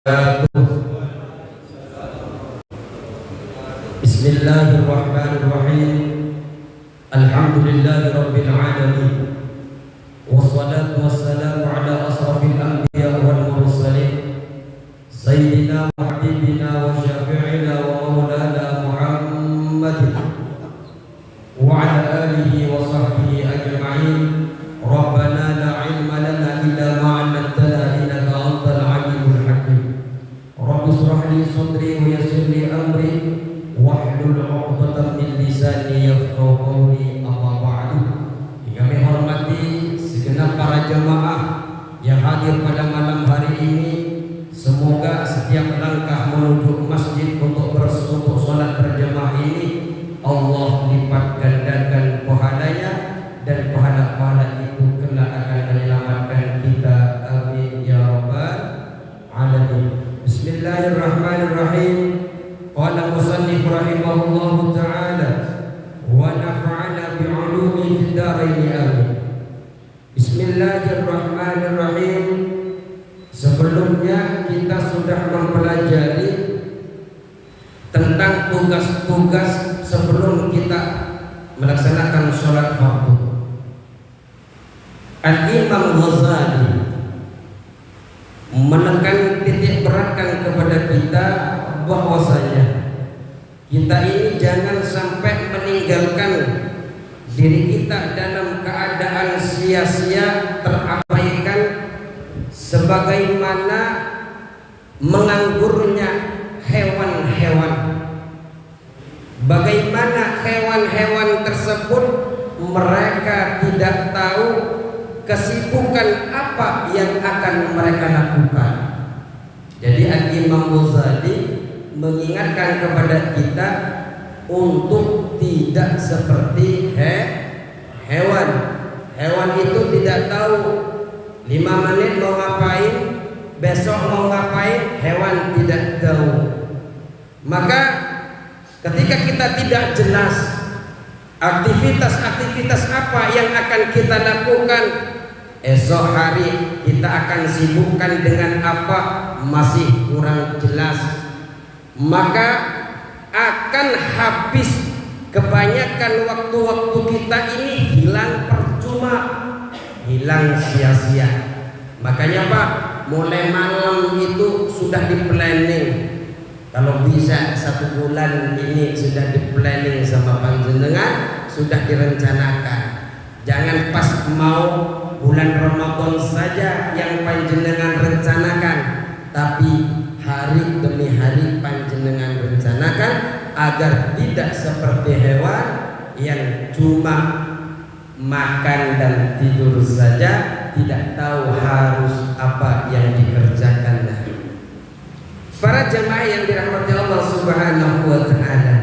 Bismillahirrahmanirrahim. Alhamdulillahi rabbil alamin. Wassalatu wassalamu ala asrafil anbiya wal mursalin sayyidina wa habibina wa syafi'ina wa maulana Muhammadin wa ala alihi wa sahbihi ajma'in. Rabbana la ilma lana illa ma 'allamtana innaka antal alimul hakim. Rabbi shrah li sadri wa yassir li amri wahlul 'uqdatam min lisani yafqahu qawli. Amma ba'du. Yang kami hormati segenap para jemaah yang hadir pada malam hari ini, semoga setiap langkah menuju masjid untuk salat berjemaah ini Allah lipat gandakan pahalanya, dan pahala-pahala itu kelak akan menyelamatkan kita. Amin ya rabbal alamin. Bismillahirrahmanirrahim. Qala musannif rahimahullahu ta'ala wa nafa'ana bi'ulumi fid dharain amin. Bismillahirrahmanirrahim. Sebelumnya kita sudah mempelajari tentang tugas-tugas sebelum kita melaksanakan sholat fardu. Al-Imam Ghazali menekan titik beratkan kepada kita bahwasanya kita ini jangan sampai meninggalkan diri kita dalam keadaan sia-sia, terabaikan, sebagaimana menganggurnya hewan-hewan. Bagaimana hewan-hewan tersebut mereka tidak tahu kesibukan apa yang akan mereka lakukan. Jadi Al-Imam Ghazali mengingatkan kepada kita untuk tidak seperti hewan. Hewan itu tidak tahu 5 menit mau ngapain, besok mau ngapain, hewan tidak tahu. Maka ketika kita tidak jelas aktivitas-aktivitas apa yang akan kita lakukan, esok hari kita akan sibukkan dengan apa masih kurang jelas, maka akan habis. Kebanyakan waktu-waktu kita ini hilang percuma, hilang sia-sia. Makanya Pak, mulai malam itu sudah di planning. Kalau bisa 1 bulan ini sudah di planning sama panjenengan, sudah direncanakan. Jangan pas mau bulan Ramadan saja yang panjenengan rencanakan, tapi hari demi hari panjenengan rencanakan agar tidak seperti hewan yang cuma makan dan tidur saja, tidak tahu harus apa yang dikerjakan. Para jemaah yang dirahmati Allah Subhanahu wa ta'ala,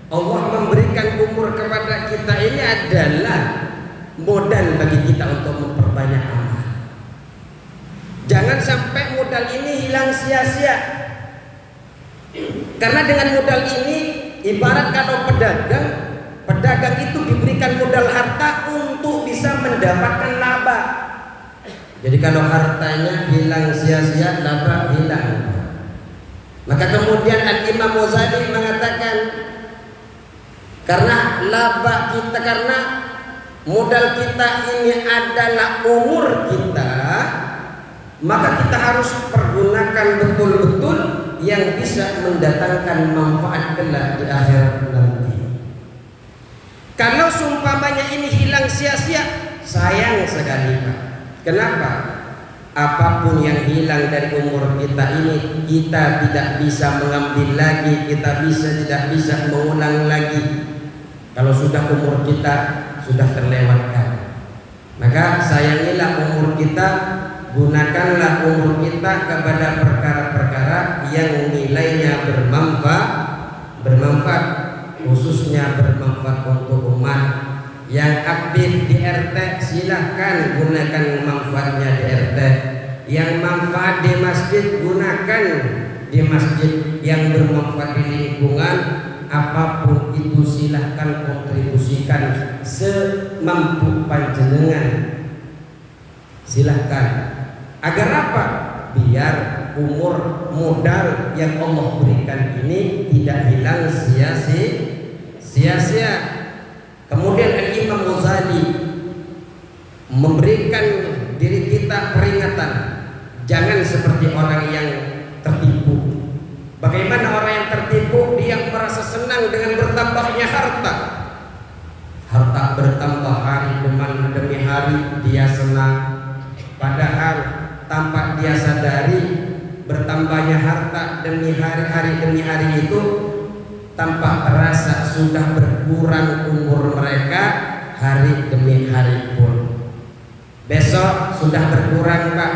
Allah memberikan umur kepada kita ini adalah modal bagi kita untuk memperbanyak amal. Jangan sampai modal ini hilang sia-sia. Karena dengan modal ini, ibarat kalau pedagang itu diberikan modal harta untuk bisa mendapatkan laba. Jadi kalau hartanya hilang sia-sia, laba hilang. Maka kemudian Al-Imam Ghazali mengatakan, karena laba kita, karena modal kita ini adalah umur kita, maka kita harus pergunakan betul-betul yang bisa mendatangkan manfaat kelak di akhirat nanti. Kalau seumpamanya ini hilang sia-sia, sayang sekali Pak. Kenapa? Apapun yang hilang dari umur kita ini, kita tidak bisa mengambil lagi, kita tidak bisa mengulang lagi. Kalau sudah umur kita sudah terlewatkan, maka sayangilah umur kita, gunakanlah umur kita kepada perkara-perkara yang nilainya bermanfaat, khususnya bermanfaat untuk umat. Yang aktif di RT silahkan gunakan manfaatnya di RT. Yang manfaat di masjid gunakan di masjid. Yang bermanfaat di lingkungan, apapun itu silahkan kontribusikan semampu panjenengan. Silahkan. Agar apa? Biar umur modal yang Allah berikan ini tidak hilang sia-sia. Kemudian Al-Imam Ghazali memberikan diri kita peringatan, jangan seperti orang yang tertipu. Bagaimana orang yang tertipu? Dia merasa senang dengan bertambahnya harta. Harta bertambah hari demi hari, dia senang. Padahal tanpa dia sadari, bertambahnya harta demi hari itu tanpa terasa sudah berkurang umur mereka hari demi hari pun. Besok sudah berkurang, Pak.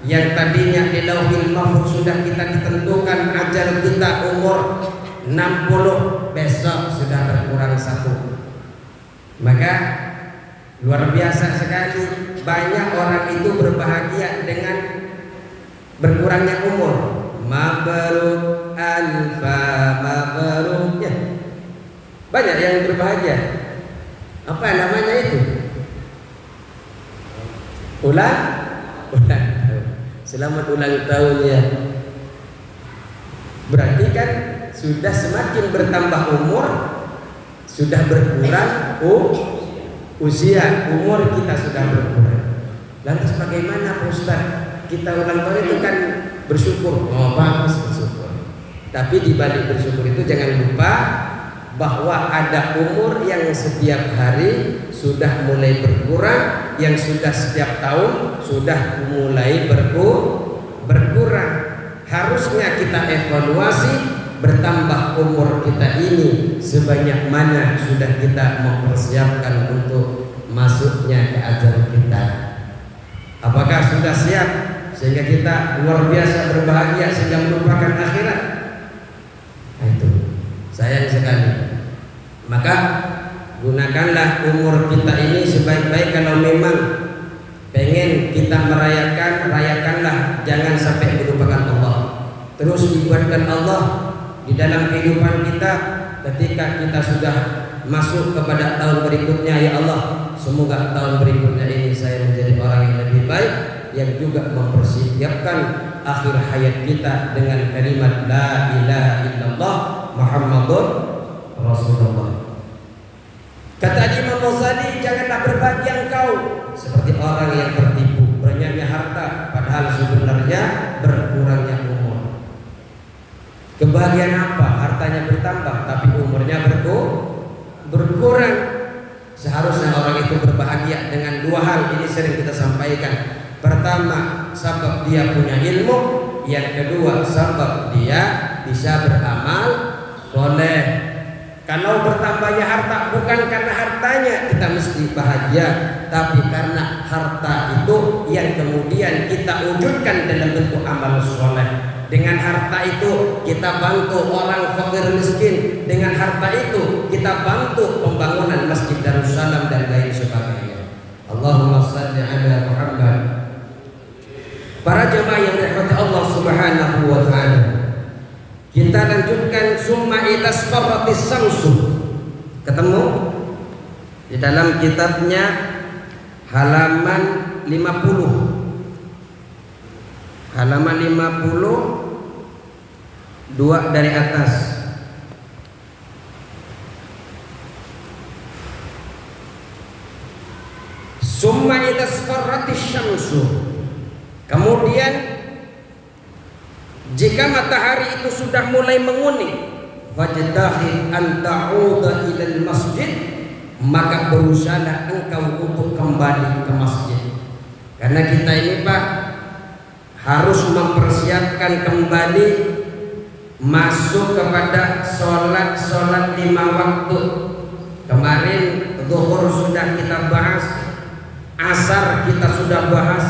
Yang tadinya di Lauhil Mahfuz sudah kita ditentukan ajal kita umur 60, besok sudah berkurang 1. Maka luar biasa sekali, banyak orang itu berbahagia dengan berkurangnya umur. Mabruk alfa mabruk, ya. Banyak yang berbahagia. Apa namanya itu? Ulang tahun. Selamat ulang tahun ya. Berarti kan sudah semakin bertambah umur, sudah berkurang usia, umur kita sudah berkurang. Lantas bagaimana Pak Ustaz? Kita ulang tahun itu kan bersyukur. Oh, bagus bersyukur. Tapi di balik bersyukur itu jangan lupa bahwa ada umur yang setiap hari sudah mulai berkurang, yang sudah setiap tahun sudah mulai berkurang. Harusnya kita evaluasi, bertambah umur kita ini sebanyak mana sudah kita mempersiapkan untuk masuknya ke ajal kita. Apakah sudah siap sehingga kita luar biasa berbahagia sehingga melupakan akhirat? Nah, itu sayang sekali. Maka gunakanlah umur kita ini sebaik-baik. Kalau memang pengen kita rayakanlah, jangan sampai melupakan Allah. Terus dibuatkan Allah di dalam kehidupan kita ketika kita sudah masuk kepada tahun berikutnya. Ya Allah, semoga tahun berikutnya ini saya menjadi orang yang lebih baik, yang juga mempersiapkan akhir hayat kita dengan kalimat la ilaha illallah Muhammadur Rasulullah. Kata Imam Ghazali, janganlah berbahagia engkau seperti orang yang tertipu, banyaknya harta padahal sebenarnya berkurangnya umur. Kebahagiaan apa? Hartanya bertambah tapi umurnya berkurang. Seharusnya orang itu berbahagia dengan 2 hal. Ini sering kita sampaikan. Pertama, sebab dia punya ilmu. Yang kedua, sebab dia bisa beramal soleh. Kalau bertambahnya harta bukan karena hartanya kita mesti bahagia, tapi karena harta itu yang kemudian kita wujudkan dalam bentuk amal soleh. Dengan harta itu kita bantu orang fakir miskin. Dengan harta itu kita bantu pembangunan Masjid Darussalam dan lain sebagainya. Allahumma shalli ala Muhammad. Para jemaah yang dirahmati Allah Subhanahu wa taala, kita lanjutkan summa itasfarratis samsu. Ketemu di dalam kitabnya halaman 50. Halaman 50, 2 dari atas. Summa itasfarratis syamsu. Kemudian jika matahari itu sudah mulai menguning, fajtahid an ta'uda ilal masjid, maka berusahalah engkau untuk kembali ke masjid. Karena kita ini Pak harus mempersiapkan kembali masuk kepada sholat 5 waktu. Kemarin zuhur sudah kita bahas, asar kita sudah bahas,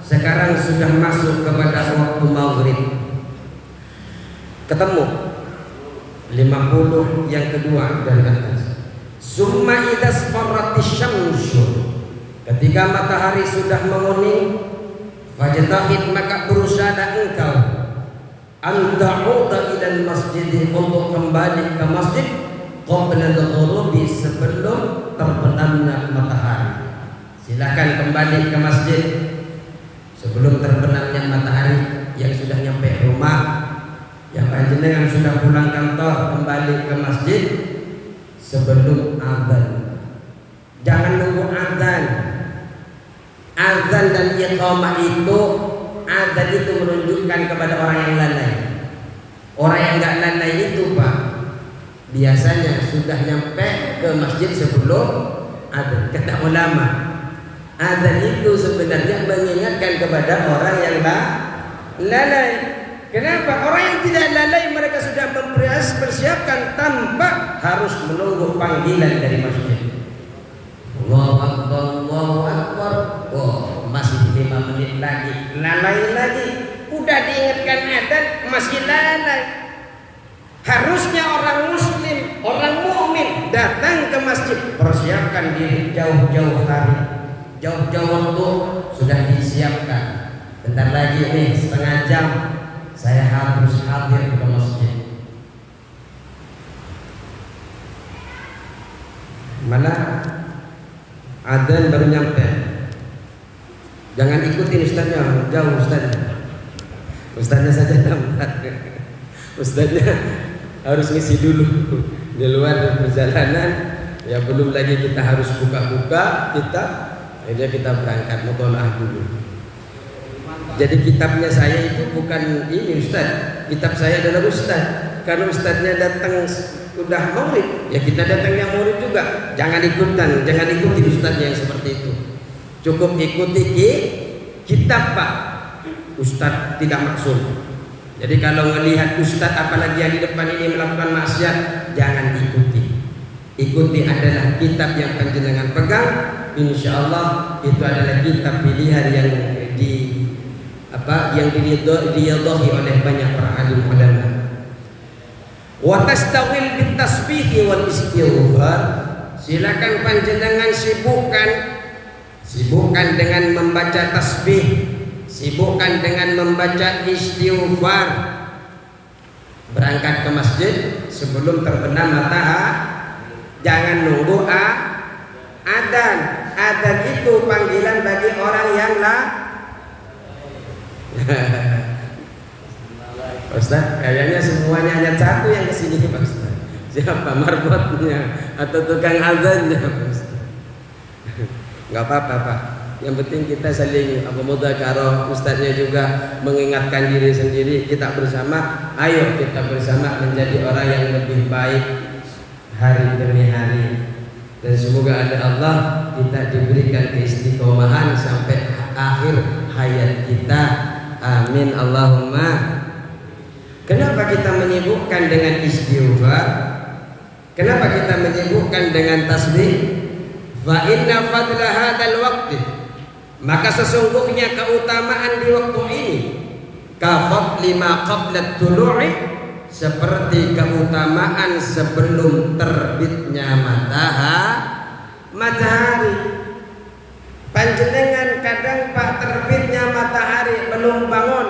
sekarang sudah masuk kepada waktu maghrib. Ketemu 50 yang kedua dari atas. Summa idasfarratis syamsu. Ketika matahari sudah menguning, fajtahid, maka berusaha engkau anta'uda ilal masjid, untuk kembali ke masjid qabla al-ghurubi, sebelum terbenamnya matahari. Silakan kembali ke masjid sebelum terbenamnya matahari. yang sudah nyampe rumah, yang panjenengan sudah pulang kantor, kembali ke masjid sebelum azan. Jangan nunggu azan. Azan dan iqamah itu, azan itu menunjukkan kepada orang yang lalai. Orang yang nggak lalai itu Pak, biasanya sudah nyampe ke masjid sebelum azan. Kata ulama, azan itu sebenarnya mengingatkan kepada orang yang lalai. Kenapa? Orang yang tidak lalai mereka sudah mempersiapkan tanpa harus menunggu panggilan dari masjid. Allahu Akbar, Allahu Akbar. Oh, masih 5 menit lagi, lalai lagi. Udah diingatkan azan masih lalai. Harusnya orang muslim, orang mukmin datang ke masjid, persiapkan diri jauh-jauh hari, jauh-jauh waktu sudah disiapkan. Bentar lagi nih, setengah jam saya harus hadir ke masjid. Mana adzan baru nyampe. Jangan ikutin ustaznya, jauh ustaznya. Ustaznya saja lambat. Ustaznya harus ngisi dulu di luar perjalanan. Ya belum lagi kita harus buka-buka, akhirnya kita berangkat mutolaah dulu. Jadi kitabnya saya itu bukan ini ustaz, kitab saya adalah ustaz. Karena ustaznya datang udah maulid, ya kita datang yang maulid juga. Jangan ikuti ustaznya yang seperti itu. Cukup ikuti kitab Pak. Ustaz tidak maksud. Jadi kalau melihat ustaz apalagi yang di depan ini melakukan maksiat, jangan ikuti. Ikuti adalah kitab yang panjenengan pegang. Insya Allah itu adalah kitab pilihan yang diyadhahi oleh banyak para alim ulama. Wa tastawil bit tasbih wal istighfar. Silakan panjenengan sibukkan dengan membaca tasbih, sibukkan dengan membaca istighfar. Berangkat ke masjid sebelum terbenam matahari. Jangan nunggu adzan. Adzan itu panggilan bagi orang yang Ustaz, kayaknya semuanya hanya satu yang kesini Pak Ustaz. Siapa marbotnya atau tukang adzannya Pak Ustaz? Nggak apa-apa Pak. Yang penting kita saling mudzakarah, ustaznya juga mengingatkan diri sendiri, kita bersama. Ayo kita bersama menjadi orang yang lebih baik hari demi hari. Dan semoga ada Allah kita diberikan keistiqomahan sampai akhir hayat kita. Amin Allahumma. Kenapa kita menyibukkan dengan istighfar? Kenapa kita menyibukkan dengan tasbih? Fa inna fadla hadzal waqti, maka sesungguhnya keutamaan di waktu ini kafat lima qabla tulu'i, seperti keutamaan sebelum terbitnya matahari. Panjenengan kadang Pak terbitnya matahari belum bangun,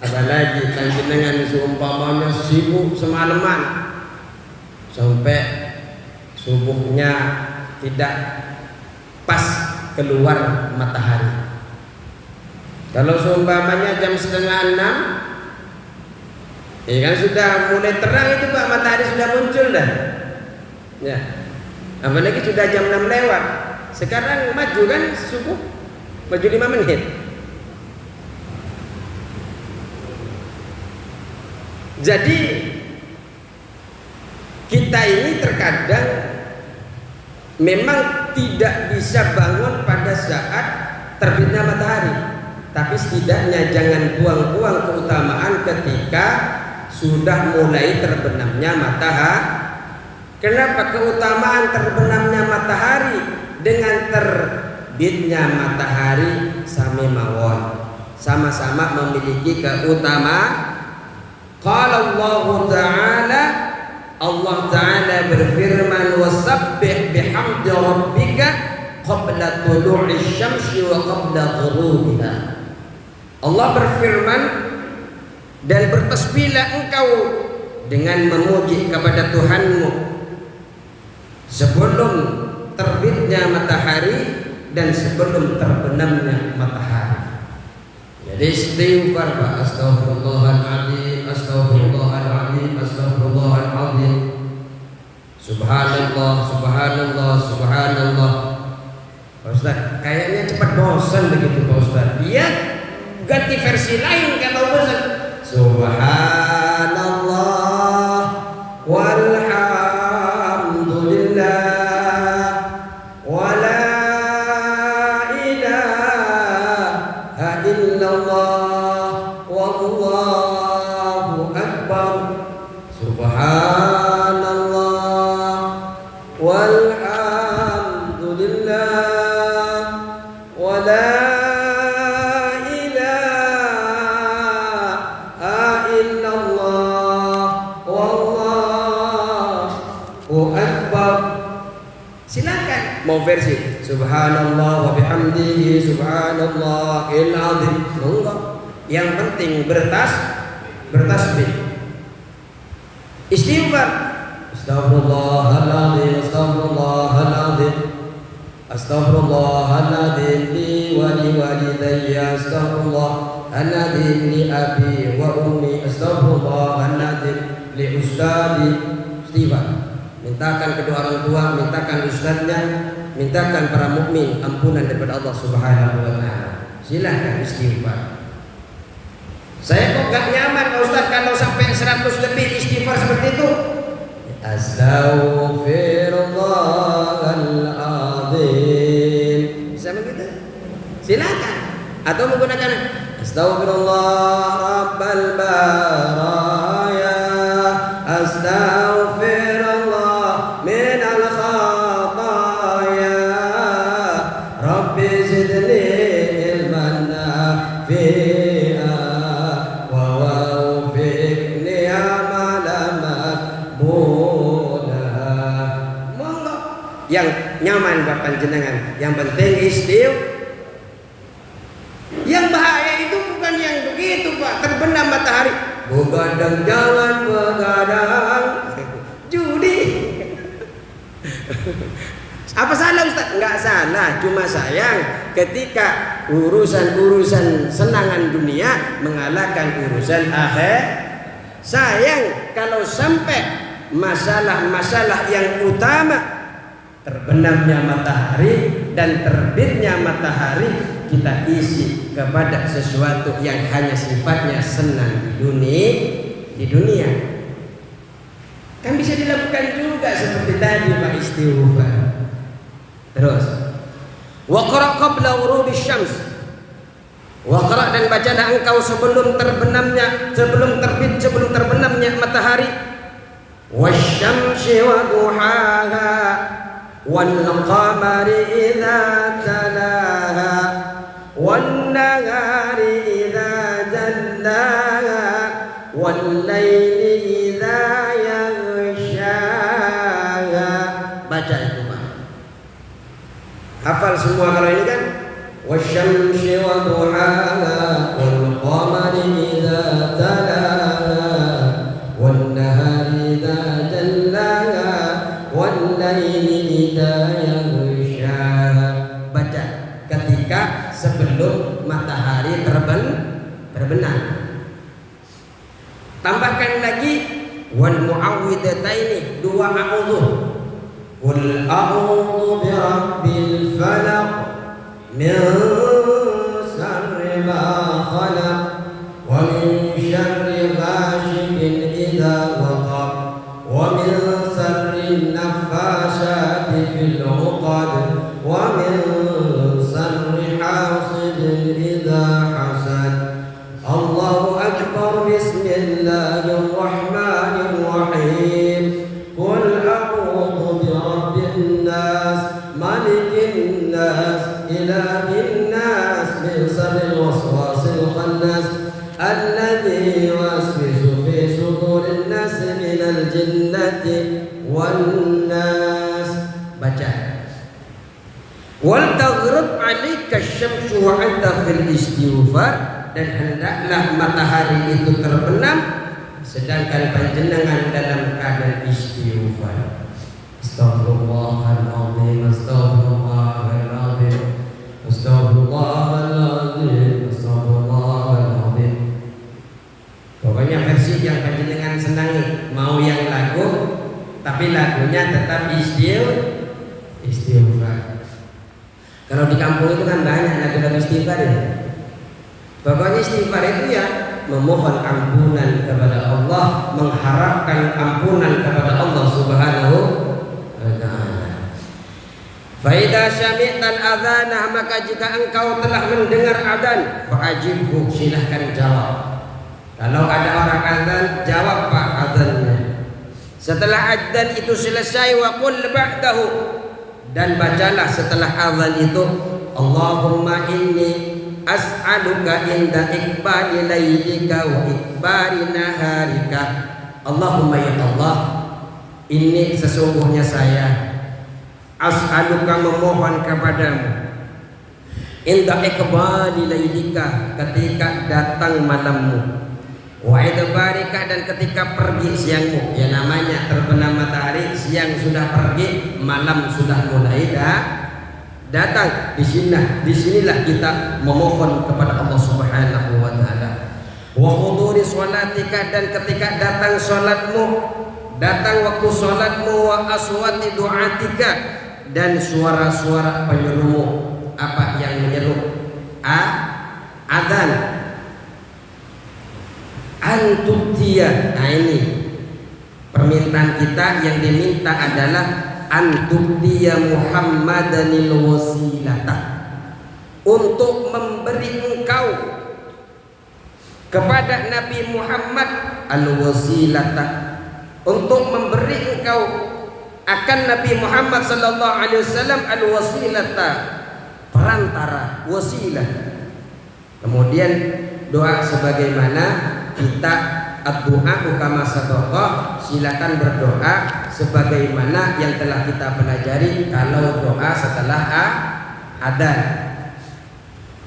apalagi panjenengan seumpamanya sibuk semalaman sampai subuhnya tidak pas keluar matahari. Kalau seumpamanya jam 5:30, ya kan sudah mulai terang itu Pak, matahari sudah muncul dah. Ya. Apalagi sudah jam 6 lewat. Sekarang maju kan subuh, maju 5 menit. Jadi kita ini terkadang memang tidak bisa bangun pada saat terbitnya matahari, tapi setidaknya jangan buang-buang keutamaan ketika sudah mulai terbenamnya matahari. Kenapa keutamaan terbenamnya matahari dengan terbitnya matahari sami mawon, sama-sama memiliki keutamaan. Qala Allah Ta'ala berfirman, wasabbih bihamdi rabbika qabla tulu'i syamsi wa qabla ghurubiha. Allah berfirman, dan bertasbihlah engkau dengan memuji kepada Tuhanmu sebelum terbitnya matahari dan sebelum terbenamnya matahari. Jadi Istighfar Pak. Astaghfirullahaladzim, astaghfirullahaladzim, astaghfirullahaladzim. Subhanallah, subhanallah, subhanallah. Pak Ustaz, kayaknya cepat bosan begitu Pak Ustaz. Iya, ganti versi lain kalau bosan. Subhanallah walhamdulillah wala ilaha illallah wallahu akbar. Subhanallah walhamdulillah wala ilaha illallah wallahu akbar. Silakan mau versi subhanallah wa bihamdihi subhanallahil azim. Enggak. Yang penting bertasbih. Istighfar. Astaghfirullahaladzim, astaghfirullahaladzim, astaghfirullahaladzim li wa li walidayya, astaghfirullahaladzim li abi wa ummi, astaghfirullahaladzim li ustadi. Istighfar. Mintakan kedua orang tua, mintakan ustadznya, mintakan para mukmin ampunan daripada Allah Subhanahu wa taala. Silakan istighfar. Saya kok gak nyaman Pak Ustaz kalau sampai 100 lebih istighfar seperti itu. Astaghfirullahaladzim. Bisa begitu? Silakan. Atau menggunakan astaghfirullah rabbal baraya, astaghfirullah minal khataya, rabbi zidni ilman nafi'a wa wafiqni amalan maqbula. Monggo yang nyaman buat panjenengan, yang penting istighfar. Yang bahaya itu bukan yang begitu Pak, terbenam matahari, begadang jangan begadang judi. Apa salah Ustaz? Enggak salah, cuma sayang ketika urusan-urusan senangan dunia mengalahkan urusan akhir. Sayang kalau sampai masalah-masalah yang utama, terbenamnya matahari dan terbitnya matahari, kita isi kepada sesuatu yang hanya sifatnya senang di dunia. Kan bisa dilakukan juga seperti tadi Pak, istighfar. Terus waqra qabla ghurubi syams, waqra dan bacalah engkau sebelum terbenamnya matahari. Wasyamsi wa duhaha wal qamari idza talaha wan nahari idza jallaha wal laili idza yaghshaha. Baca itu Pak. Hafal semua kalau ini kan. Wasyamsi wa duhaha wal qamari idza talaha wan nahari idza jallaha wal laili idza yaghshaha. Baca ketika sebelum matahari terbenam. Tambahkan lagi wal muawwidataini, dua a'udzu. Qul a'udzu birabbil falaq min syarri ma khalaq wa min syarri ghasiqin idza waqab wa min syarri naffasati fil 'uqad wa min syarri hasidin idza hasad. Allahu akbar. Bismillahirrahmanirrahim. Qul a'udzu birabbin nas malikin nas ilahin nas min syarril waswasil khannas alladzi yuwaswisu fi sudurin nas minal jinnati wan nas. Baca. Wal taghrib 'alaika asy-syamsu wa anta fil istighfar, dan hendaklah matahari itu terbenam sedangkan panjenengan dalam keadaan istighfar. Astaghfirullahaladzim, astaghfirullahaladzim, astaghfirullahaladzim, astaghfirullahaladzim. versi yang panjenengan senangi, mau yang lagu tapi lagunya tetap istighfar. Kalau di kampung itu kan banyak lagu-lagu istighfar ya. Pokoknya istighfar itu ya memohon ampunan kepada Allah, mengharapkan ampunan kepada Allah Subhanahu wa ta'ala. Faida syami'tal adzana, maka jika engkau telah mendengar adzan, fa'ajibhu, silahkan jawab. Kalau ada orang adzan, jawab Pak adzannya. Setelah adzan itu selesai, wa qul ba'dahu, dan bacalah setelah adzan itu, Allahumma inni as'aluka inda ikbali laylika wa ikbari naharika. Allahumma ya Allah, ini sesungguhnya saya as'aluka memohon kepadamu inda ikbali laylika, ketika datang malammu, wa idbarika, dan ketika pergi siangmu. Ya namanya terbenam matahari, siang sudah pergi, malam sudah mulai datang. Disinilah kita memohon kepada Allah Subhanahu wa ta'ala. Wa huduri sholatika, dan ketika datang sholatmu, datang waktu sholatmu, wa aswati du'atika, dan suara-suara penyerumu. Apa yang menyeru? Adzan. Antubtiya. Nah ini permintaan kita, yang diminta adalah antubtiya Muhammadanil wasilata, untuk memberi engkau kepada Nabi Muhammad al-wasilata, untuk memberi engkau akan Nabi Muhammad sallallahu alaihi wasallam al-wasilata, perantara, wasilah. Kemudian doa sebagaimana kita ad-du'a kama sadaqah, silakan berdoa sebagaimana yang telah kita pelajari kalau doa setelah adzan.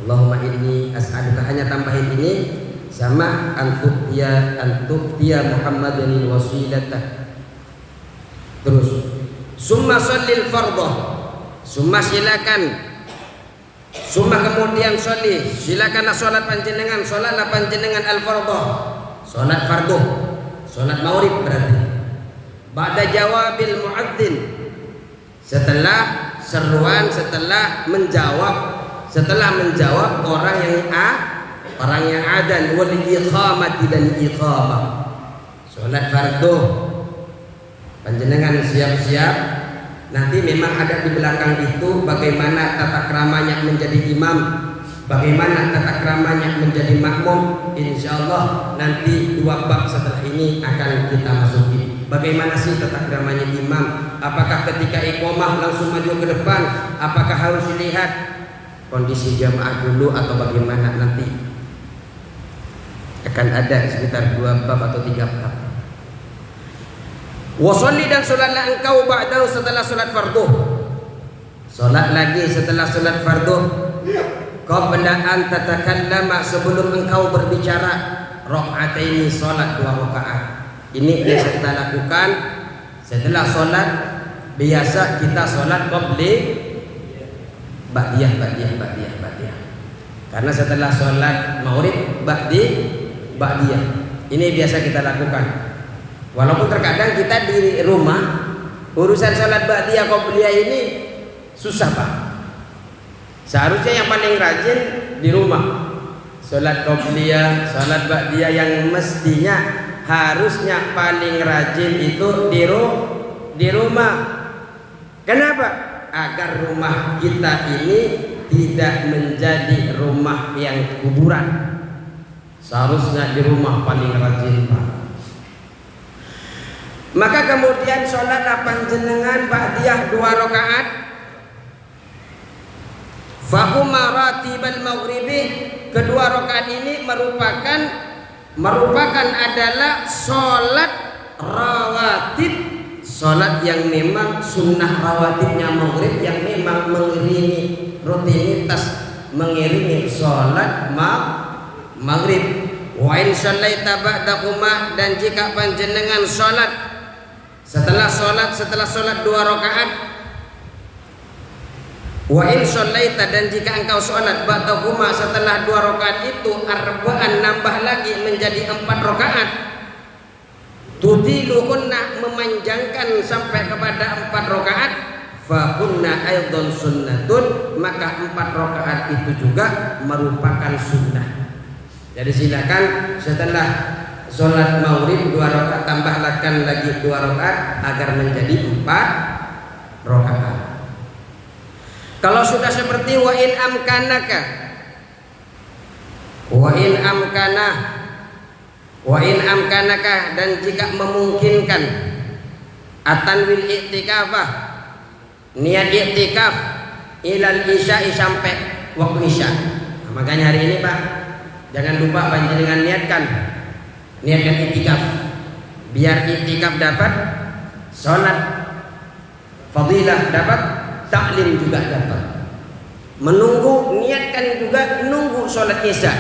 Allahumma inni as'aluka, hanya tambahin ini sama antubtiya Muhammadanil wasilata. Terus summa shallil fardhah, summa silakan, summa kemudian sholli, silakanlah sholat panjenengan, sholatlah panjenengan al-fardhah, sholat fardu, sholat maghrib berarti. Ba'da jawabil muadzin, setelah seruan, setelah menjawab orang yang adzan, wal iqamati, dan iqamah. Sholat fardu panjenengan siap-siap, nanti memang ada di belakang itu bagaimana tata keramanya menjadi imam, bagaimana tata keramanya menjadi makmum. Insyaallah nanti 2 bab setelah ini akan kita masuki. Bagaimana sih tata keramanya imam? Apakah ketika iqamah langsung maju ke depan? Apakah harus dilihat kondisi jamaah dulu atau bagaimana? Nanti akan ada sekitar 2 bab atau 3 bab. Wasolli, dan sholatlah engkau ba'dahu, setelah sholat fardu. Sholat lagi setelah sholat fardu. Qabla an tatakallama, sebelum engkau berbicara. Rakaataini, sholat 2 rakaat. Ini biasa kita lakukan setelah sholat. Biasa kita sholat qabli ba'diyah. Karena setelah sholat maghrib ba'diyah. Ini biasa kita lakukan. Walaupun terkadang kita di rumah urusan sholat ba'diyah qobliyah ini susah Pak. Seharusnya yang paling rajin di rumah sholat qobliyah, sholat ba'diyah, yang mestinya harusnya paling rajin itu di rumah. Kenapa? Agar rumah kita ini tidak menjadi rumah yang kuburan. Seharusnya di rumah paling rajin Pak. Maka kemudian sholatlah panjenengan ba'diyah 2 rakaat. Fahuma ratibal maghribi, kedua rakaat ini merupakan adalah sholat rawatib, sholat yang memang sunnah rawatibnya maghrib, yang memang mengiringi rutinitas mengiringi sholat maghrib. Wa in shallaita ba'dahuma, dan jika panjenengan sholat setelah sholat 2 rakaat. Wa in shallaita, dan jika engkau sholat ba'dahuma, setelah 2 rakaat itu arba'an, nambah lagi menjadi 4 rakaat. tutiluhunna memanjangkan sampai kepada 4 rakaat, fa kunna aidan sunnatun, maka 4 rakaat itu juga merupakan sunnah. Jadi silakan setelah sholat maghrib 2 rakaat tambahkan lagi 2 rakaat agar menjadi 4 rakaat. Kalau sudah seperti wa in amkanaka, dan jika memungkinkan atanwil i'tikafah, niat i'tikaf ilal isya'i sampai waktu isya. Nah, makanya hari ini Pak, jangan lupa panjenengan niatkan i'tikaf, biar i'tikaf dapat sholat fadilah, dapat taklim juga dapat. Menunggu, niatkan juga nunggu sholat isya,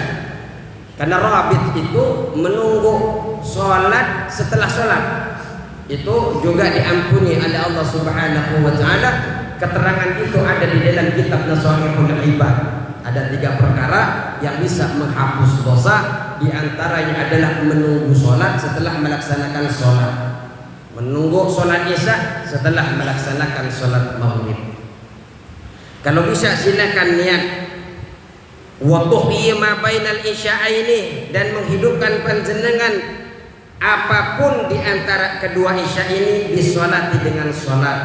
karena rabit itu menunggu sholat setelah sholat itu juga diampuni oleh Allah Subhanahu wa Ta'ala. Keterangan itu ada di dalam kitab Nasaihul Ibad. Ada 3 perkara yang bisa menghapus dosa, di antaranya adalah menunggu sholat setelah melaksanakan sholat, menunggu sholat isya setelah melaksanakan sholat maghrib. Kalau bisa silakan niat wa tuhyi ma bainal isya'aini, dan menghidupkan panjenengan apapun di antara kedua isya ini disolati dengan sholat.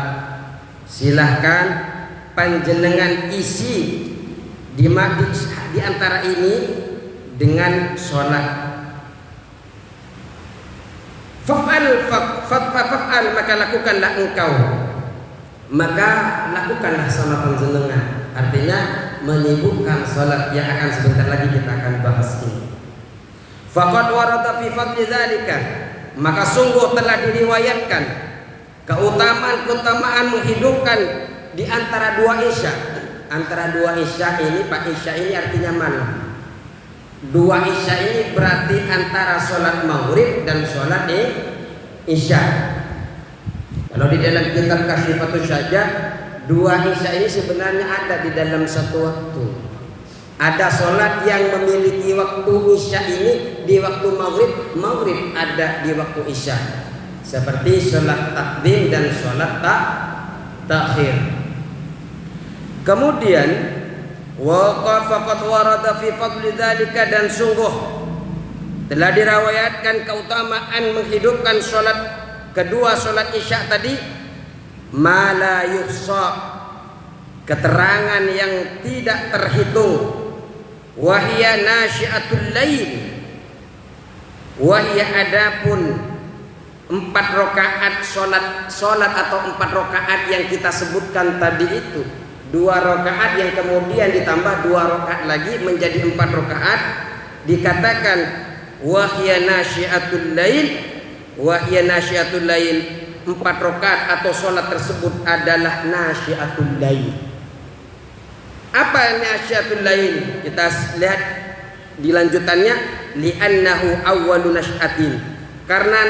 Silahkan panjenengan isi di antara ini dengan sholat. Fa'al, maka lakukanlah engkau, maka lakukanlah sama panjenengan. Artinya menyibukkan sholat yang akan sebentar lagi kita akan bahas ini. Faqad warada fi fadli dzalika, maka sungguh telah diriwayatkan keutamaan menghidupkan di antara 2 isya. Antara 2 isya ini, Pak, isya ini artinya malam. 2 isya ini berarti antara sholat maghrib dan sholat isya. Kalau di dalam kitab Kasyifatus Syajah, 2 isya ini sebenarnya ada di dalam satu waktu. Ada sholat yang memiliki waktu isya ini di waktu maghrib ada di waktu isya, seperti sholat takdim dan sholat takhir. Kemudian faqad warada fi fadli dzalika, dan sungguh telah dirawayatkan keutamaan menghidupkan kedua sholat isya tadi, ma la yuhsa, keterangan yang tidak terhitung. Wahia nasyiatul lail, wahia adapun 4 rakaat sholat atau 4 rakaat yang kita sebutkan tadi itu, 2 rakaat yang kemudian ditambah 2 rakaat lagi menjadi 4 rakaat, dikatakan wahia nasyiatul lail, 4 rakaat atau sholat tersebut adalah nasyiatul lail. Apa nasyiatul lail? Kita lihat di lanjutannya, li'annahu awwalu nasyatin, karena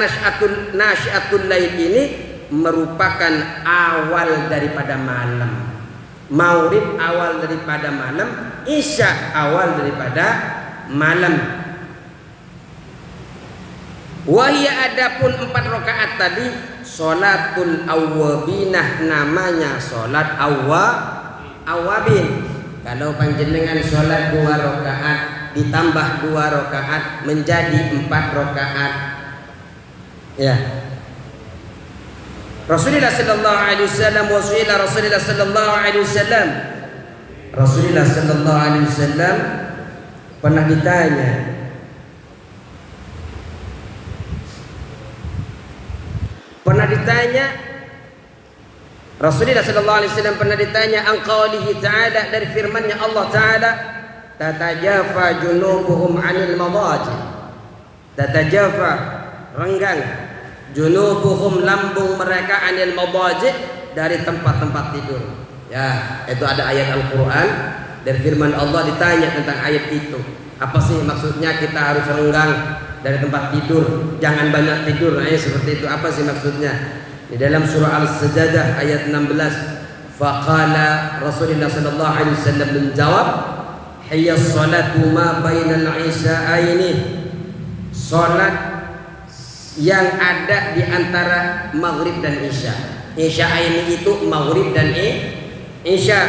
nasyiatul lail ini merupakan awal daripada malam. Maghrib awal daripada malam, isya awal daripada malam. Wahia adapun 4 rakaat tadi sholatul awwabinah, namanya sholat awabin. Kalau panjenengan sholat 2 rakaat ditambah 2 rakaat menjadi 4 rakaat. Ya. Rasulullah sallallahu alaihi wasallam Rasulullah sallallahu alaihi wasallam pernah ditanya, Rasulullah sallallahu alaihi wasallam pernah ditanya an qaulihi ta'ala, dari firman-Nya Allah Ta'ala, tatajafa junubuhum 'anil madaji, tatajafa renggang, junubuhum lambung mereka 'anil madaji, dari tempat-tempat tidur. Ya, itu ada ayat Al-Qur'an dari firman Allah ditanya tentang ayat itu. Apa sih maksudnya kita harus renggang dari tempat tidur, jangan banyak tidur? Nah, seperti itu. Apa sih maksudnya? Di dalam surah Al-Sajdah ayat 16, faqala Rasulullah sallallahu alaihi wasallam menjawab, hiya salatu ma bainal isya'aini, salat yang ada di antara maghrib dan isya. Isya ini itu maghrib dan isya.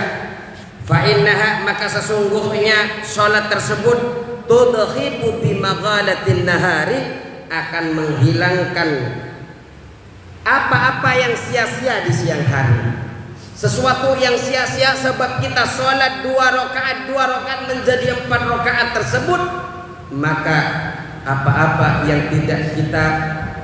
Fa innaha, maka sesungguhnya salat tersebut tudkhibu bi maghalatin nahari, akan menghilangkan apa-apa yang sia-sia di siang hari. Sesuatu yang sia-sia sebab kita sholat 2 rakaat menjadi 4 rakaat tersebut, maka apa-apa yang tidak kita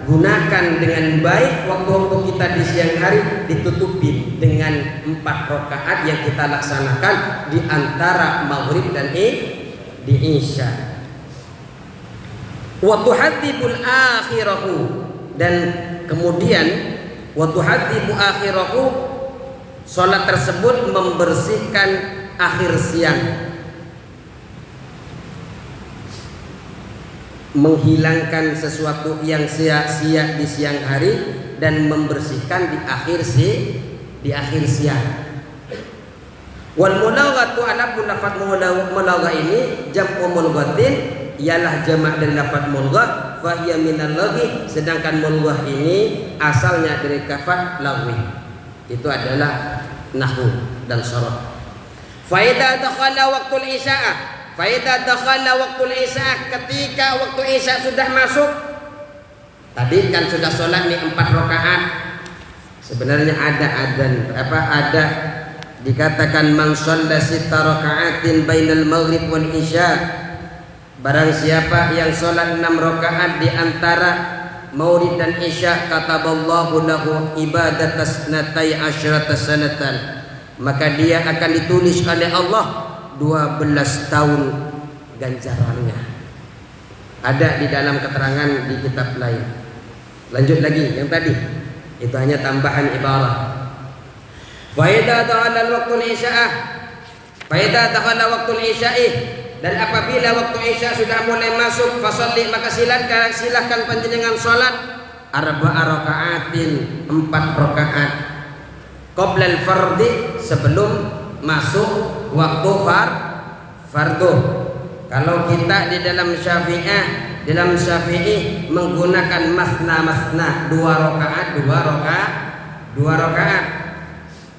gunakan dengan baik waktu-waktu kita di siang hari ditutupi dengan 4 rakaat yang kita laksanakan di antara maghrib dan di isya. Wa tuhaddibul akhirahu, dan kemudian wa tuhaddibu akhirahu, salat tersebut membersihkan akhir siang, menghilangkan sesuatu yang sia-sia di siang hari dan membersihkan di akhir siang. Wal mulaghatu, ala lafaz mulagha ini jam'u mulghatin, ialah jamak dari lafaz mulghah, fa hiya minal laghi, sedangkan mulghah ini asalnya dari kafat lagwi, itu adalah nahwu dan sharaf. Fa idza dakhala waqtul isya', faida dakhala waqtul isya', ketika waktu isya sudah masuk. Tadi kan sudah sholat nih 4 rakaat. Sebenarnya ada dikatakan man shalla 6 rakaatin bainal maghrib wal isya', barang siapa yang sholat 6 rakaat di antara maghrib dan isya, kataballahu lahu ibadatas natai asyrata sanatan, maka dia akan ditulis oleh Allah 12 tahun ganjarannya. Ada di dalam keterangan di kitab lain. Lanjut lagi yang tadi, itu hanya tambahan ibarah. Fa idza dakhala waqtul isya', fa idza dakhala waqtul isya'i, dan apabila waktu isya sudah mulai masuk, fasalli, maka silahkan panjenengan salat 4 rakaatin, 4 rakaat qabla al-fardhi, sebelum masuk waktu fardu. Kalau kita di dalam Syafi'i menggunakan masna 2 rakaat.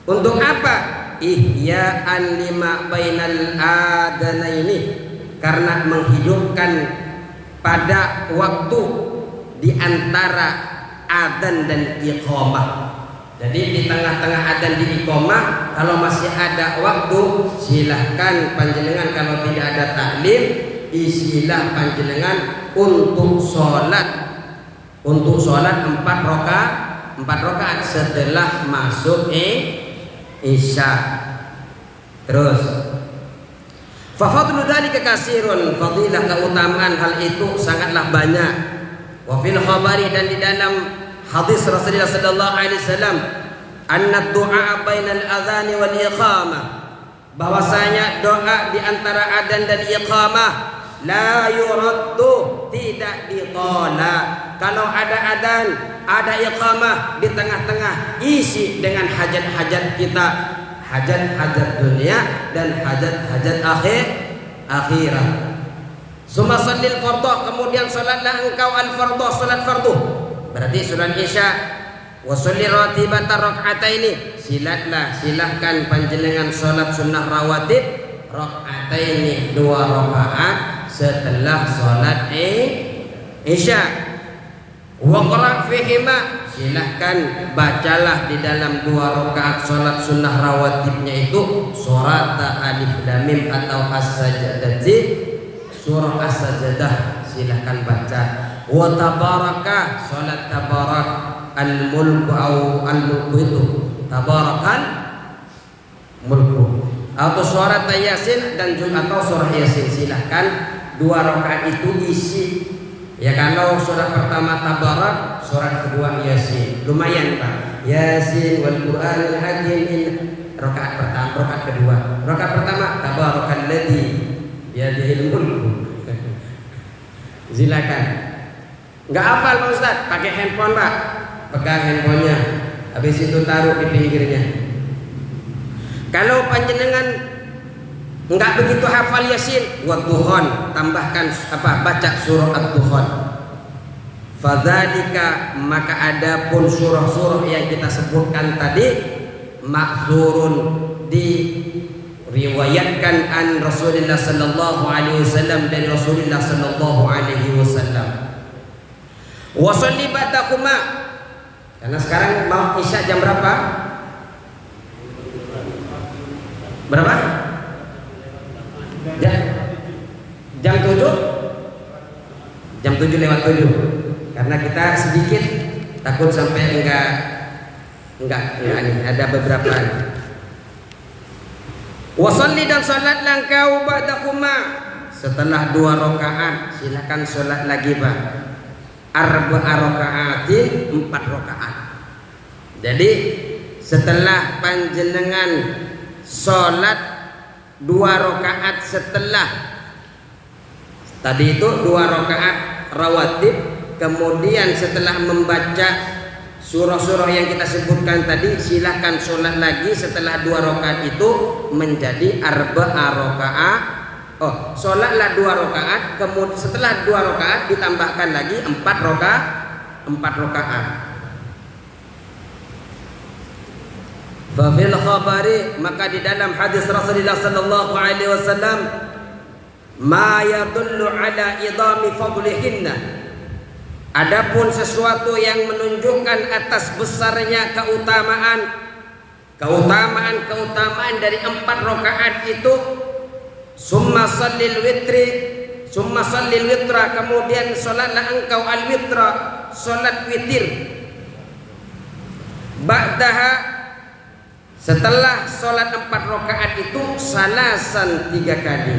Untuk apa? Ihya'an lima bainal adanaini, karena menghidupkan pada waktu di antara adzan dan iqamah. Jadi di tengah-tengah adzan di iqamah, kalau masih ada waktu, silahkan panjenengan, kalau tidak ada taklim, isilah panjenengan untuk sholat 4 rakaat setelah masuk isya. Terus fa fadlu dzalika katsirun, fadilah keutamaan hal itu sangatlah banyak. Wa fil khabari, dan di dalam hadis Rasulullah sallallahu alaihi wasallam, anna du'a bainal adzan wal iqamah, bahwasanya doa di antara adzan dan iqamah la yuraddu, tidak ditolak. Kalau ada adzan, ada iqamah, di tengah-tengah isi dengan hajat-hajat kita, hajat-hajat dunia dan hajat-hajat akhirat. Summa shallil fardhu, kemudian salatlah engkau al-fardhu, salat fardu, berarti salat isya. Wa shalli ratibata rak'ataini, silahkan panjenengan salat sunnah rawatib rak'ataini, 2 rakaat setelah salat isya. Wa qra' fihima, silahkan bacalah di dalam 2 rakaat salat sunnah rawatibnya itu surat alif lam mim atau as-sajdah, surah as-sajdah, silahkan baca. Wa tabaraka, salat tabarak, al-mulku au al-mulku itu tabarakal mulku, atau surat yasin dan juga atau surah yasin, silahkan 2 rakaat itu isi. Ya, kalau surat pertama tabarak, surat kedua yasin, lumayan Pak. Yasin wal Qur'anil hakim, rakaat pertama, rakaat kedua. Rakaat pertama tabarakalladzi biyadihil mulku. Silakan. Enggak hafal Pak Ustaz, pakai handphone Pak. Pegang handphonenya, habis itu taruh di pinggirnya. Kalau panjenengan enggak begitu hafal yasin, wadduhon, tambahkan baca surah ad-duhon. Fadzalika, maka adapun surah-surah yang kita sebutkan tadi maksurun, diriwayatkan an Rasulullah sallallahu alaihi wasallam, dari Rasulullah sallallahu alaihi wasallam. Wa sholli ba'dahuma, karena sekarang mau isya jam berapa? Berapa? Jam 7? Jam 7 lewat 7. Karena kita sedikit takut sampai enggak ada beberapa. Wa sholli, dan salatlah engkau ba'dahuma, setelah 2 rakaat silakan salat lagi Pak. Arba'a raka'atin, 4 rakaat. Jadi setelah panjenengan salat 2 rakaat, setelah tadi itu 2 rakaat rawatib, kemudian setelah membaca surah-surah yang kita sebutkan tadi silakan sholat lagi setelah 2 rakaat itu menjadi arba'a rakaat. Sholatlah 2 rakaat, kemudian setelah 2 rakaat ditambahkan lagi 4 rakaat. Fafil khabari, maka di dalam hadis Rasulullah sallallahu alaihi wasallam, ma yadullu ala idami fadlihinna, adapun sesuatu yang menunjukkan atas besarnya keutamaan dari 4 rakaat itu. Summa shallil witra, kemudian salatlah engkau al-witra, salat witir. Ba'daha, setelah salat 4 rakaat itu salasan 3 kali.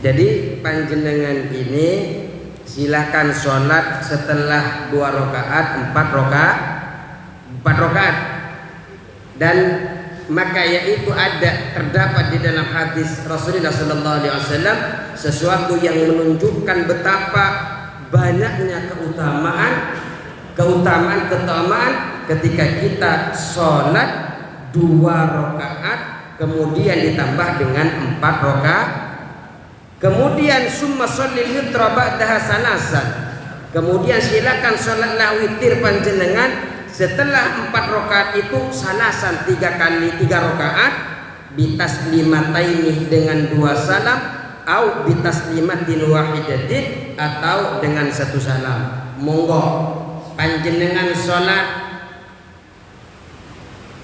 Jadi panjenengan ini silakan sholat setelah 2 rakaat 4 rakaat, dan maka yaitu terdapat di dalam hadis Rasulullah sallallahu alaihi wasallam sesuatu yang menunjukkan betapa banyaknya keutamaan ketika kita sholat 2 rakaat kemudian ditambah dengan 4 rakaat. Kemudian summa shallil witra ba'daha salasan, kemudian silakan sholatlah witir panjenengan setelah 4 rakaat itu salasan 3 kali 3 rakaat, bitaslimataini dengan 2 salam, au bitaslimatin wahidatin, atau dengan 1 salam. Monggo panjenengan sholat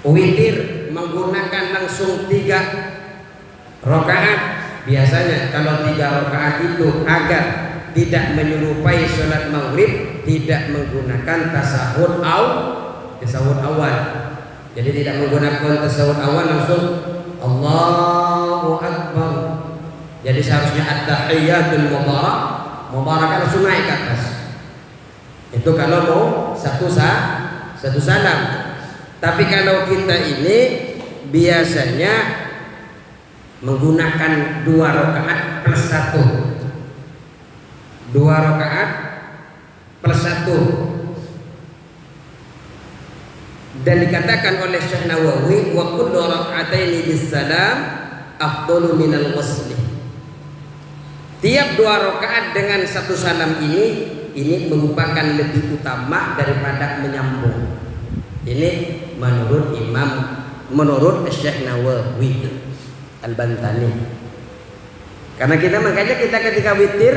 witir menggunakan langsung 3 rakaat. Biasanya kalau 3 rakaat itu agar tidak menyerupai sholat maghrib, tidak menggunakan tasahud awal. Jadi tidak menggunakan tasahud awal, langsung Allahu Akbar. Jadi seharusnya at-tahiyyatul mubarakah langsung naik ke atas. Itu kalau mau satu salam. Tapi kalau kita ini biasanya menggunakan 2 rakaat plus 1. 2 rakaat plus 1. Dan dikatakan oleh Syekh Nawawi, wa kullu raka'ataini bisalam afdalu minal ghusli. Tiap 2 rakaat dengan 1 salam ini merupakan lebih utama daripada menyambung. Ini menurut Syekh Nawawi Al-Bantani. Karena makanya kita ketika witir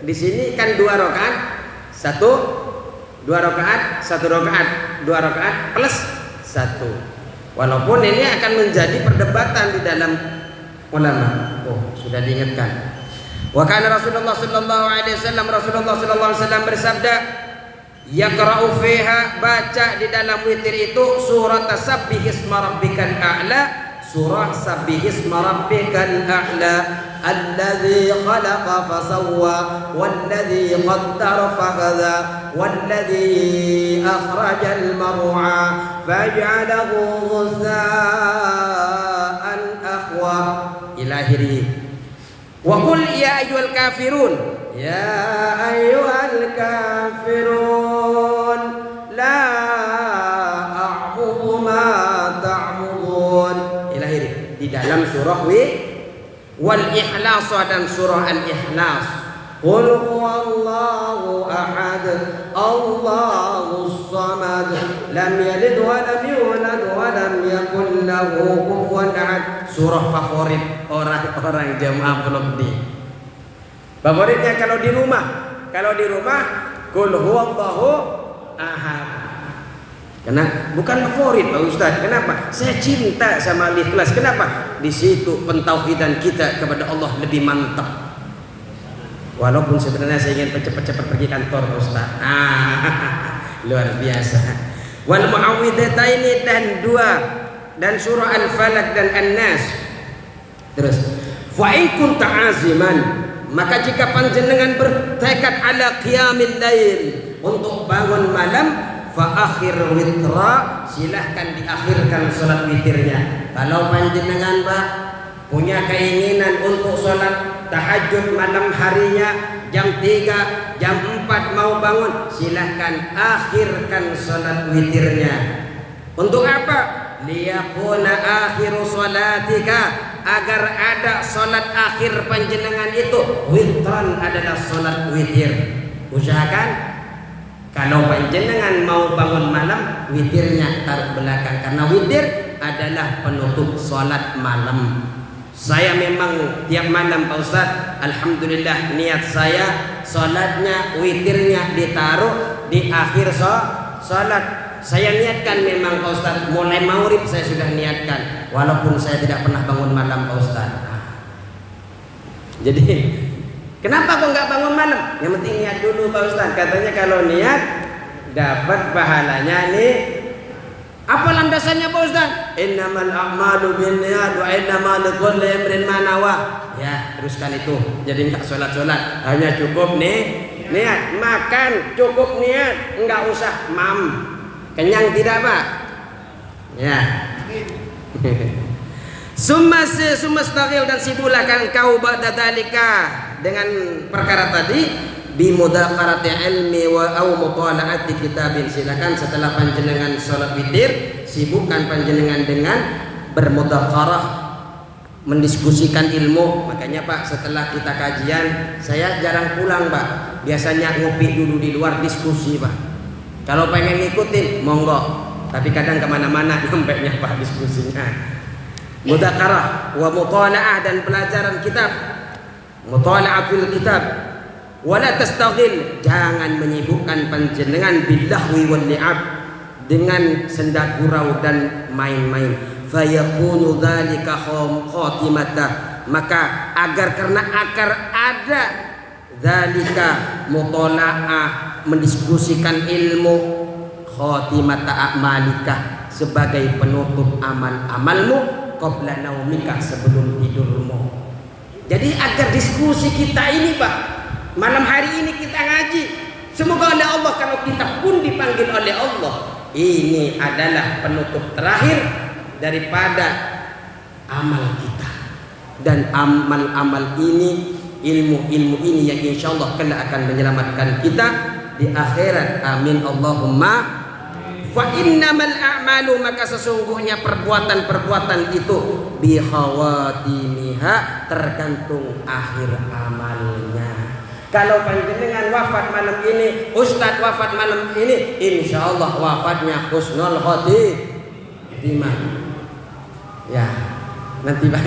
di sini kan 2 rakaat, 2 rakaat, 1 rakaat, 2 rakaat plus 1. Walaupun ini akan menjadi perdebatan di dalam ulama. Sudah diingatkan. Wa kana Rasulullah sallallahu alaihi wasallam bersabda, yaqra'u fiha, baca di dalam witir itu surat Sabbihisma rabbikal a'la, surah Sabbihisma rabbikal a'la, alladzi khalaqa fasawwa, walladzi qaddara fahada, walladzi akhrajal mar'a faj'alahu ghusaa'an akhwa, ila akhirih. Wa qul ya ayyuhal kafirun, ya ayyuhal kafirun la a'budu ma ta'budun, ila akhirih. Di dalam surah wal Ikhlas dan surah Al-Ikhlas. Qul huwallahu ahad, Allahus samad, lam yalid wa lam yulad wa lam yakul lahu kufuwan ahad. Surah favorit orang-orang jamaah Blok D. Favoritnya kalau di rumah. Kalau di rumah qul huwallahu ahad. Karena bukan favorit Pak Ustaz. Kenapa? Saya cinta sama Al-Ikhlas. Kenapa? Di situ pentauhidan kita kepada Allah lebih mantap. Walaupun sebenarnya saya ingin cepat-cepat pergi kantor Pak Ustaz. Luar biasa. Wal muawwidhataini dan surah Al-Falaq dan An-Nas. Terus fa in kunta aziman, maka jika panjenengan bertekad ala qiyamil lail, untuk bangun malam, fa akhir witra, silahkan diakhirkan salat witirnya. Kalau panjenengan Pak punya keinginan untuk salat tahajud malam harinya jam 3, jam 4 mau bangun, silahkan akhirkan salat witirnya. Untuk apa? Liyakuna akhiru salatika, agar ada salat akhir panjenengan itu witran, adalah salat witir. Usahakan kalau panjenengan mau bangun malam, witirnya taruh belakang, karena witir adalah penutup salat malam. Saya memang tiap malam Pak Ustaz, alhamdulillah niat saya salatnya witirnya ditaruh di akhir salat. Saya niatkan memang Pak Ustaz, mulai maghrib saya sudah niatkan, walaupun saya tidak pernah bangun malam Pak Ustaz. Jadi kenapa kok nggak bangun malam? Yang penting niat dulu Pak Ustaz. Katanya kalau niat dapat pahalanya nih. Apa landasannya Pak Ustaz? Innamal a'malu binniyat wa innamal likulli imrin ma nawa. Ya, teruskan itu. Jadi enggak salat-salat, hanya cukup nih niat. Makan cukup niat, enggak usah mam. Kenyang tidak Pak? Ya. Summa staghil, dan sibulahkan kau ba'da dzalika dengan perkara tadi, bimudzakarati ilmi wa au mutala'ati kitabin. Silakan setelah panjenengan salat witir, sibukkan panjenengan dengan bermudzakarah, mendiskusikan ilmu. Makanya Pak, setelah kita kajian, saya jarang pulang Pak. Biasanya ngopi dulu di luar, diskusi Pak. Kalau pengen ngikutin monggo, tapi kadang kemana-mana nampaknya Pak diskusinya. Mudzakarah wa mutala'ah, dan pelajaran kitab, mutala'atul kitab. Wala tastaghil, jangan menyibukkan panjenengan billahwi wal li'ab, dengan senda gurau dan main-main. Fayakunu dzalika khatimata, maka karena ada dzalika mutalaah, mendiskusikan ilmu, khatimata a'malika, sebagai penutup amal-amalmu, qabla naumika, sebelum tidurmu. Jadi agar diskusi kita ini Pak, malam hari ini kita ngaji, semoga oleh Allah, kalau kita pun dipanggil oleh Allah, ini adalah penutup terakhir daripada amal kita. Dan amal-amal ini, ilmu-ilmu ini yang insya Allah kelak akan menyelamatkan kita di akhirat. Amin Allahumma. Fa innamal a'malu, maka sesungguhnya perbuatan-perbuatan itu bihawatimiha, tergantung akhir amalnya. Kalau panjenengan wafat malam ini, Ustadz wafat malam ini, insya Allah wafatnya husnul khotimah. Ya, nanti Pak.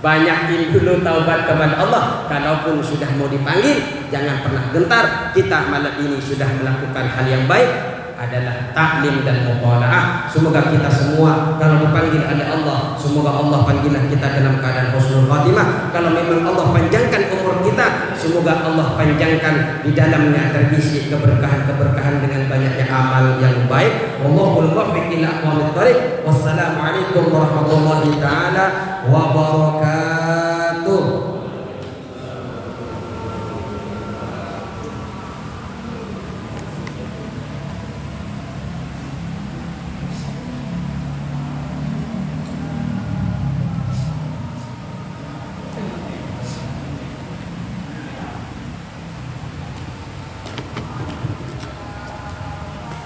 Banyakin dulu taubat kepada Allah. Kalaupun sudah mau dipanggil, jangan pernah gentar. Kita malam ini sudah melakukan hal yang baik, adalah taklim dan mutala'ah. Semoga kita semua kalau dipanggil oleh Allah, semoga Allah panggilan kita dalam keadaan husnul khatimah. Kalau memang Allah panjangkan umur kita, semoga Allah panjangkan di dalamnya terisi keberkahan-keberkahan dengan banyaknya amal yang baik. Wallahul muwaffiq ila aqwamit thoriq. Wassalamualaikum warahmatullahi taala wabarakatuh.